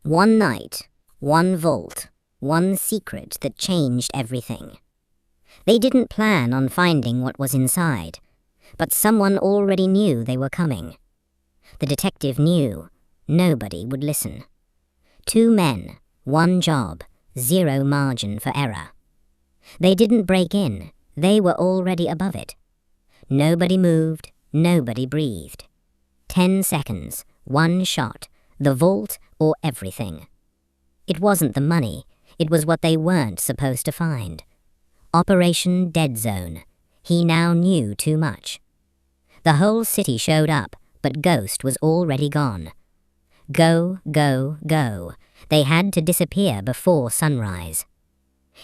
One night, one vault, one secret that changed everything. They didn't plan on finding what was inside, but someone already knew they were coming. The detective knew nobody would listen. 2 men, 1 job, 0 margin for error. They didn't break in, they were already above it. Nobody moved, nobody breathed. 10 seconds, 1 shot, the vault or everything. It wasn't the money, it was what they weren't supposed to find. Operation Dead Zone. He now knew too much. The whole city showed up, but Ghost was already gone. Go, go, go. They had to disappear before sunrise.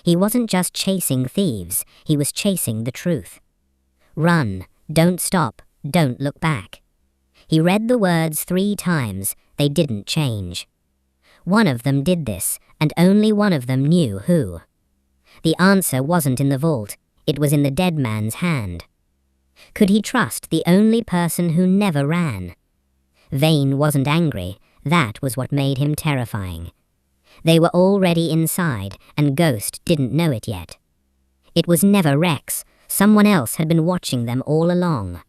He wasn't just chasing thieves, he was chasing the truth. Run, don't stop, don't look back. He read the words 3 times, they didn't change. One of them did this, and only one of them knew who. The answer wasn't in the vault, it was in the dead man's hand. Could he trust the only person who never ran? VANE wasn't angry, that was what made him terrifying. They were already inside, and Ghost didn't know it yet. It was never Rex, someone else had been watching them all along.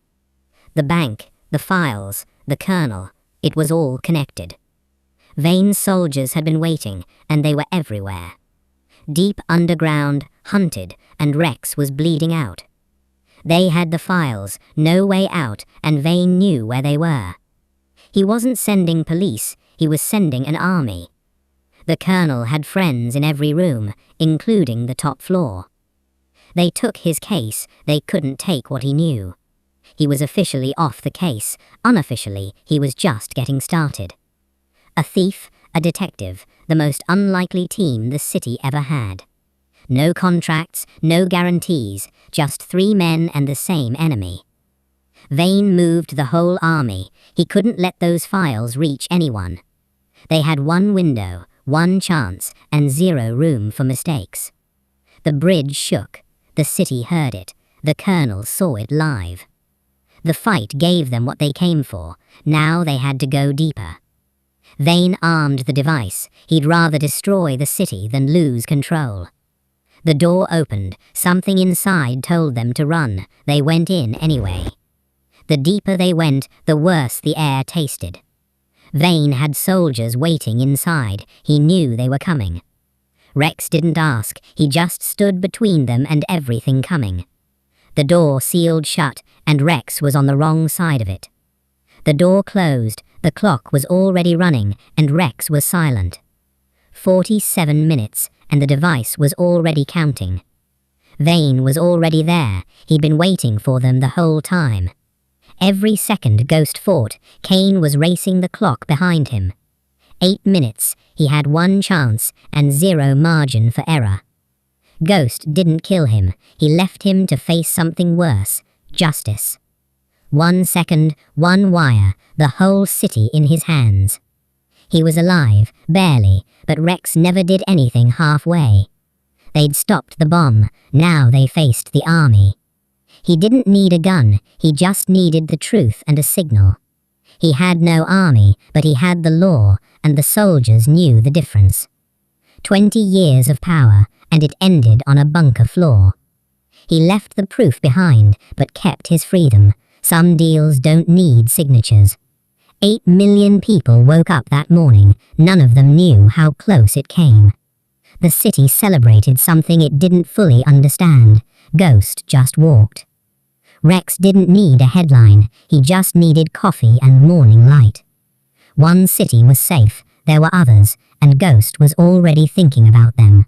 The bank, the files, the colonel, it was all connected. VANE's soldiers had been waiting, and they were everywhere. Deep underground, hunted, and Rex was bleeding out. They had the files, no way out, and VANE knew where they were. He wasn't sending police, he was sending an army. The colonel had friends in every room, including the top floor. They took his case, they couldn't take what he knew. He was officially off the case, unofficially he was just getting started. A thief, a detective, the most unlikely team the city ever had. No contracts, no guarantees, just 3 men and the same enemy. VANE moved the whole army, he couldn't let those files reach anyone. They had 1 window, 1 chance, and 0 room for mistakes. The bridge shook, the city heard it, the colonel saw it live. The fight gave them what they came for, now they had to go deeper. VANE armed the device, he'd rather destroy the city than lose control. The door opened, something inside told them to run, they went in anyway. The deeper they went, the worse the air tasted. VANE had soldiers waiting inside, he knew they were coming. Rex didn't ask, he just stood between them and everything coming. The door sealed shut, and Rex was on the wrong side of it. The door closed, the clock was already running, and Rex was silent. 47 minutes, and the device was already counting. VANE was already there, he'd been waiting for them the whole time. Every second Ghost fought, KANE was racing the clock behind him. 8 minutes, he had 1 chance, and 0 margin for error. Ghost didn't kill him, he left him to face something worse, justice. 1 second, 1 wire, the whole city in his hands. He was alive, barely, but Rex never did anything halfway. They'd stopped the bomb, now they faced the army. He didn't need a gun, he just needed the truth and a signal. He had no army, but he had the law, and the soldiers knew the difference. 20 years of power, and it ended on a bunker floor. He left the proof behind, but kept his freedom. Some deals don't need signatures. 8 million people woke up that morning, none of them knew how close it came. The city celebrated something it didn't fully understand. Ghost just walked. Rex didn't need a headline, he just needed coffee and morning light. One city was safe, there were others, and Ghost was already thinking about them.